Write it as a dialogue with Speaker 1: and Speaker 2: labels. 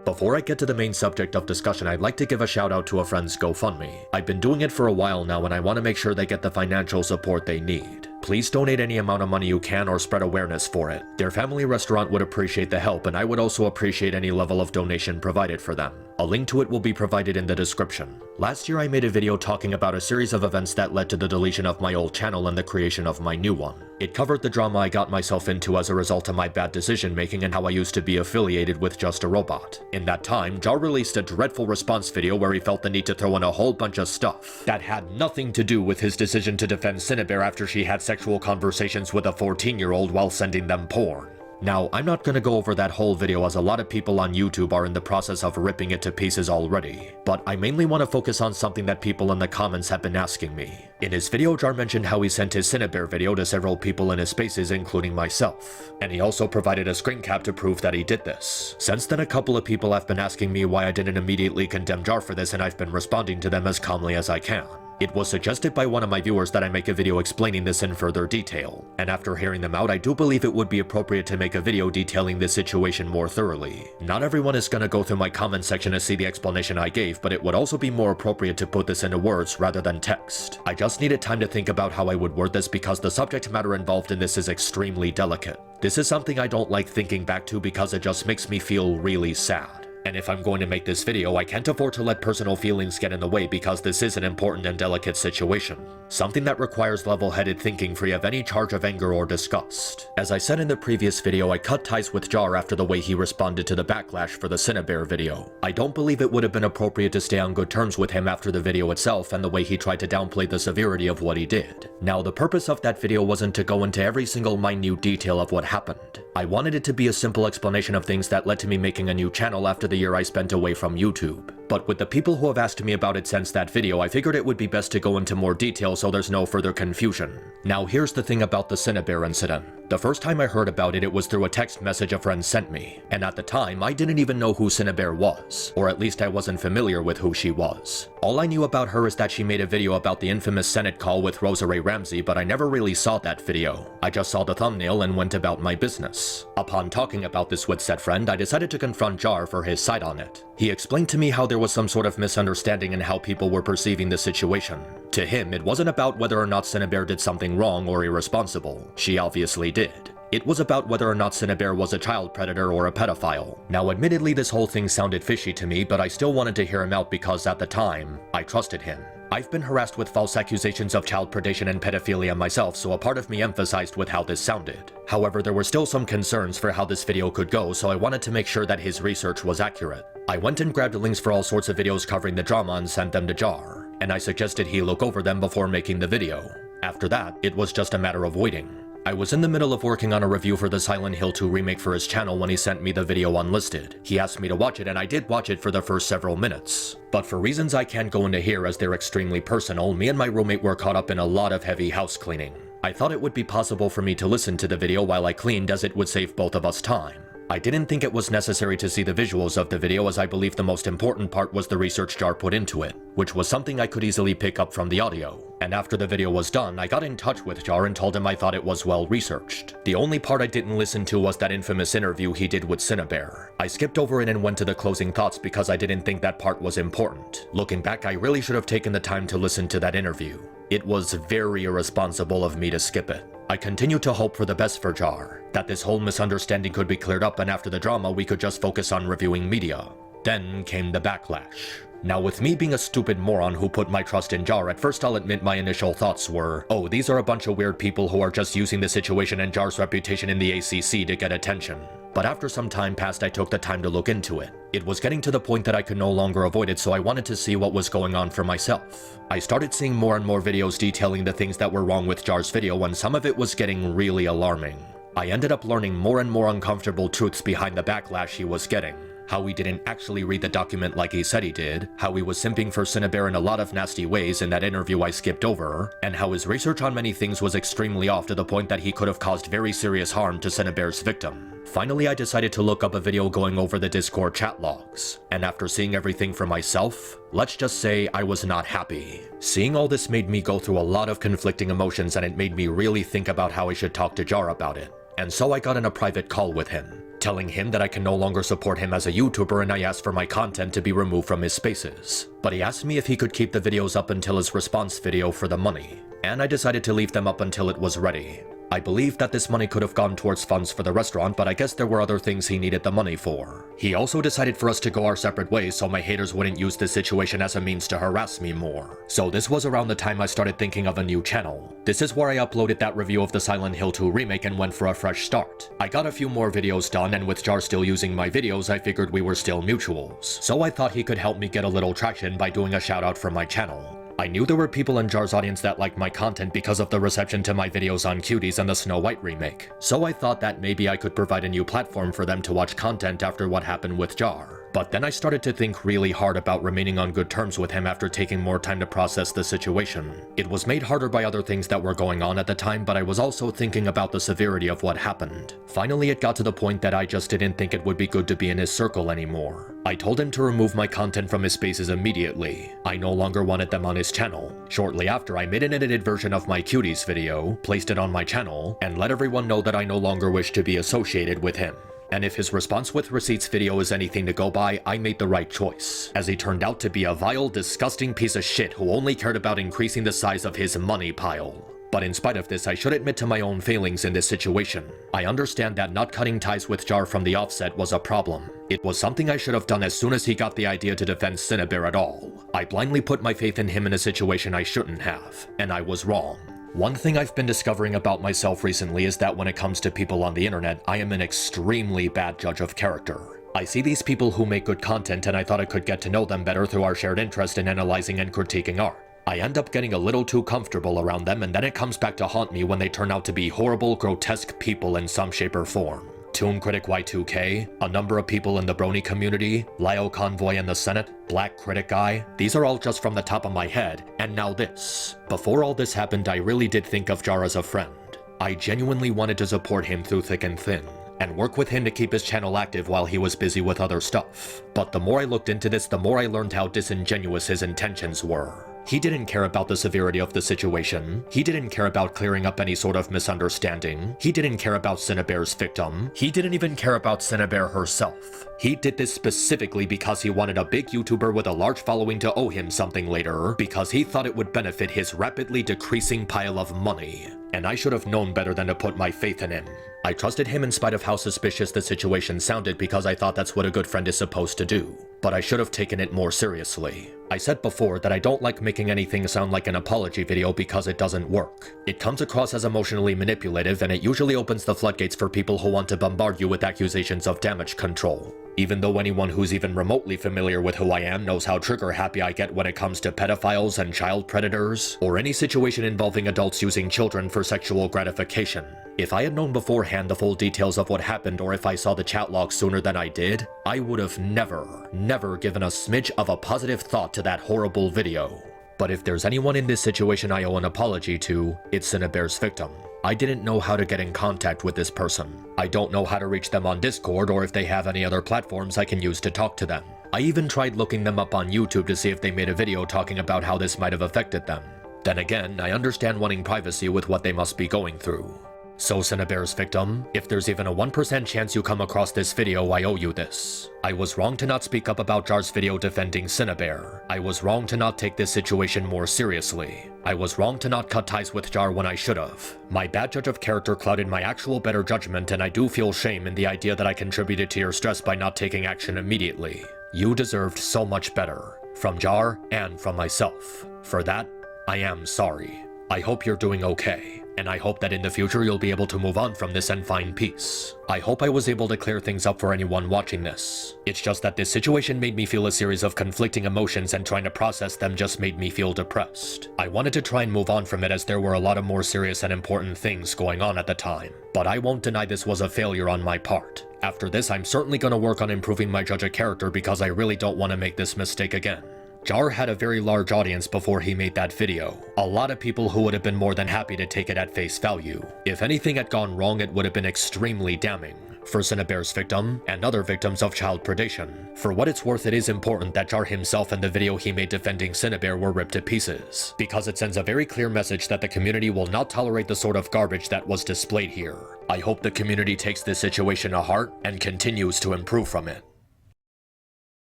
Speaker 1: Before I get to the main subject of discussion, I'd like to give a shout out to a friend's GoFundMe. I've been doing it for a while now and I want to make sure they get the financial support they need. Please donate any amount of money you can or spread awareness for it. Their family restaurant would appreciate the help and I would also appreciate any level of donation provided for them. A link to it will be provided in the description. Last year I made a video talking about a series of events that led to the deletion of my old channel and the creation of my new one. It covered the drama I got myself into as a result of my bad decision making and how I used to be affiliated with Just a Robot. In that time, Jar released a dreadful response video where he felt the need to throw in a whole bunch of stuff that had nothing to do with his decision to defend Cinnabear after she had sexual conversations with a 14-year-old while sending them porn. Now, I'm not gonna go over that whole video as a lot of people on YouTube are in the process of ripping it to pieces already, but I mainly want to focus on something that people in the comments have been asking me. In his video, Jar mentioned how he sent his Cinnabear video to several people in his spaces, including myself, and he also provided a screen cap to prove that he did this. Since then, a couple of people have been asking me why I didn't immediately condemn Jar for this, and I've been responding to them as calmly as I can. It was suggested by one of my viewers that I make a video explaining this in further detail, and after hearing them out, I do believe it would be appropriate to make a video detailing this situation more thoroughly. Not everyone is gonna go through my comment section to see the explanation I gave, but it would also be more appropriate to put this into words rather than text. I just needed time to think about how I would word this because the subject matter involved in this is extremely delicate. This is something I don't like thinking back to because it just makes me feel really sad. And if I'm going to make this video, I can't afford to let personal feelings get in the way because this is an important and delicate situation. Something that requires level-headed thinking free of any charge of anger or disgust. As I said in the previous video, I cut ties with Jar after the way he responded to the backlash for the Cinnabear video. I don't believe it would have been appropriate to stay on good terms with him after the video itself and the way he tried to downplay the severity of what he did. Now, the purpose of that video wasn't to go into every single minute detail of what happened. I wanted it to be a simple explanation of things that led to me making a new channel after the year I spent away from YouTube. But with the people who have asked me about it since that video, I figured it would be best to go into more detail so there's no further confusion. Now here's the thing about the Cinnabear incident. The first time I heard about it, it was through a text message a friend sent me, and at the time, I didn't even know who Cinnabear was, or at least I wasn't familiar with who she was. All I knew about her is that she made a video about the infamous Senate call with Rosa Ray Ramsey, but I never really saw that video. I just saw the thumbnail and went about my business. Upon talking about this with said friend, I decided to confront Jar for his side on it. He explained to me how there was some sort of misunderstanding in how people were perceiving the situation. To him, it wasn't about whether or not Cinnabear did something wrong or irresponsible. She obviously did. It was about whether or not Cinnabear was a child predator or a pedophile. Now admittedly this whole thing sounded fishy to me, but I still wanted to hear him out because at the time, I trusted him. I've been harassed with false accusations of child predation and pedophilia myself, so a part of me emphasized with how this sounded. However, there were still some concerns for how this video could go, so I wanted to make sure that his research was accurate. I went and grabbed links for all sorts of videos covering the drama and sent them to Jar, and I suggested he look over them before making the video. After that, it was just a matter of waiting. I was in the middle of working on a review for the Silent Hill 2 remake for his channel when he sent me the video unlisted. He asked me to watch it and I did watch it for the first several minutes. But for reasons I can't go into here as they're extremely personal, me and my roommate were caught up in a lot of heavy house cleaning. I thought it would be possible for me to listen to the video while I cleaned as it would save both of us time. I didn't think it was necessary to see the visuals of the video as I believe the most important part was the research Jar put into it, which was something I could easily pick up from the audio. And after the video was done, I got in touch with Jar and told him I thought it was well researched. The only part I didn't listen to was that infamous interview he did with Cinnabear. I skipped over it and went to the closing thoughts because I didn't think that part was important. Looking back, I really should have taken the time to listen to that interview. It was very irresponsible of me to skip it. I continued to hope for the best for Jar, that this whole misunderstanding could be cleared up and after the drama we could just focus on reviewing media. Then came the backlash. Now with me being a stupid moron who put my trust in Jar, at first I'll admit my initial thoughts were, oh, these are a bunch of weird people who are just using the situation and Jar's reputation in the ACC to get attention. But after some time passed, I took the time to look into it. It was getting to the point that I could no longer avoid it, so I wanted to see what was going on for myself. I started seeing more and more videos detailing the things that were wrong with Jar's video, and some of it was getting really alarming. I ended up learning more and more uncomfortable truths behind the backlash he was getting. How he didn't actually read the document like he said he did, how he was simping for Cinnabear in a lot of nasty ways in that interview I skipped over, and how his research on many things was extremely off to the point that he could have caused very serious harm to Cinnabear's victim. Finally, I decided to look up a video going over the Discord chat logs, and after seeing everything for myself, let's just say I was not happy. Seeing all this made me go through a lot of conflicting emotions and it made me really think about how I should talk to Jar about it. And so I got in a private call with him. telling him that I can no longer support him as a YouTuber and I asked for my content to be removed from his spaces. But he asked me if he could keep the videos up until his response video for the money, and I decided to leave them up until it was ready. I believe that this money could have gone towards funds for the restaurant, but I guess there were other things he needed the money for. He also decided for us to go our separate ways so my haters wouldn't use this situation as a means to harass me more. So this was around the time I started thinking of a new channel. This is where I uploaded that review of the Silent Hill 2 remake and went for a fresh start. I got a few more videos done, and with Jar still using my videos, I figured we were still mutuals. So I thought he could help me get a little traction by doing a shout out for my channel. I knew there were people in Jar's audience that liked my content because of the reception to my videos on Cuties and the Snow White remake, so I thought that maybe I could provide a new platform for them to watch content after what happened with Jar. But then I started to think really hard about remaining on good terms with him after taking more time to process the situation. It was made harder by other things that were going on at the time, but I was also thinking about the severity of what happened. Finally, it got to the point that I just didn't think it would be good to be in his circle anymore. I told him to remove my content from his spaces immediately. I no longer wanted them on his channel. Shortly after, I made an edited version of my Cuties video, placed it on my channel, and let everyone know that I no longer wish to be associated with him. And if his response with receipts video is anything to go by, I made the right choice, as he turned out to be a vile, disgusting piece of shit who only cared about increasing the size of his money pile. But in spite of this, I should admit to my own failings in this situation. I understand that not cutting ties with Jar from the offset was a problem. It was something I should have done as soon as he got the idea to defend Cinnabar at all. I blindly put my faith in him in a situation I shouldn't have, and I was wrong. One thing I've been discovering about myself recently is that when it comes to people on the internet, I am an extremely bad judge of character. I see these people who make good content and I thought I could get to know them better through our shared interest in analyzing and critiquing art. I end up getting a little too comfortable around them, and then it comes back to haunt me when they turn out to be horrible, grotesque people in some shape or form. Toon Critic Y2K, a number of people in the Brony community, Lio Convoy in the Senate, Black Critic Guy, these are all just from the top of my head, and now this. Before all this happened, I really did think of Jar as a friend. I genuinely wanted to support him through thick and thin, and work with him to keep his channel active while he was busy with other stuff. But the more I looked into this, the more I learned how disingenuous his intentions were. He didn't care about the severity of the situation. He didn't care about clearing up any sort of misunderstanding. He didn't care about Cinnabar's victim. He didn't even care about Cinnabar herself. He did this specifically because he wanted a big YouTuber with a large following to owe him something later, because he thought it would benefit his rapidly decreasing pile of money. And I should have known better than to put my faith in him. I trusted him in spite of how suspicious the situation sounded because I thought that's what a good friend is supposed to do. But I should have taken it more seriously. I said before that I don't like making anything sound like an apology video because it doesn't work. It comes across as emotionally manipulative, and it usually opens the floodgates for people who want to bombard you with accusations of damage control. Even though anyone who's even remotely familiar with who I am knows how trigger-happy I get when it comes to pedophiles and child predators, or any situation involving adults using children for sexual gratification. If I had known beforehand the full details of what happened, or if I saw the chat log sooner than I did, I would have never given a smidge of a positive thought to that horrible video. But if there's anyone in this situation I owe an apology to, it's Cinnabar's victim. I didn't know how to get in contact with this person. I don't know how to reach them on Discord or if they have any other platforms I can use to talk to them. I even tried looking them up on YouTube to see if they made a video talking about how this might have affected them. Then again, I understand wanting privacy with what they must be going through. So Cinnabar's victim, if there's even a 1% chance you come across this video, I owe you this. I was wrong to not speak up about Jar's video defending Cinnabar. I was wrong to not take this situation more seriously. I was wrong to not cut ties with Jar when I should have. My bad judge of character clouded my actual better judgment, and I do feel shame in the idea that I contributed to your stress by not taking action immediately. You deserved so much better. From Jar and from myself. For that, I am sorry. I hope you're doing okay, and I hope that in the future you'll be able to move on from this and find peace. I hope I was able to clear things up for anyone watching this. It's just that this situation made me feel a series of conflicting emotions, and trying to process them just made me feel depressed. I wanted to try and move on from it as there were a lot of more serious and important things going on at the time. But I won't deny this was a failure on my part. After this, I'm certainly going to work on improving my judge of character because I really don't want to make this mistake again. Jar had a very large audience before he made that video. A lot of people who would have been more than happy to take it at face value. If anything had gone wrong, it would have been extremely damning. For Cinnabar's victim, and other victims of child predation. For what it's worth, it is important that Jar himself and the video he made defending Cinnabar were ripped to pieces, because it sends a very clear message that the community will not tolerate the sort of garbage that was displayed here. I hope the community takes this situation to heart and continues to improve from it.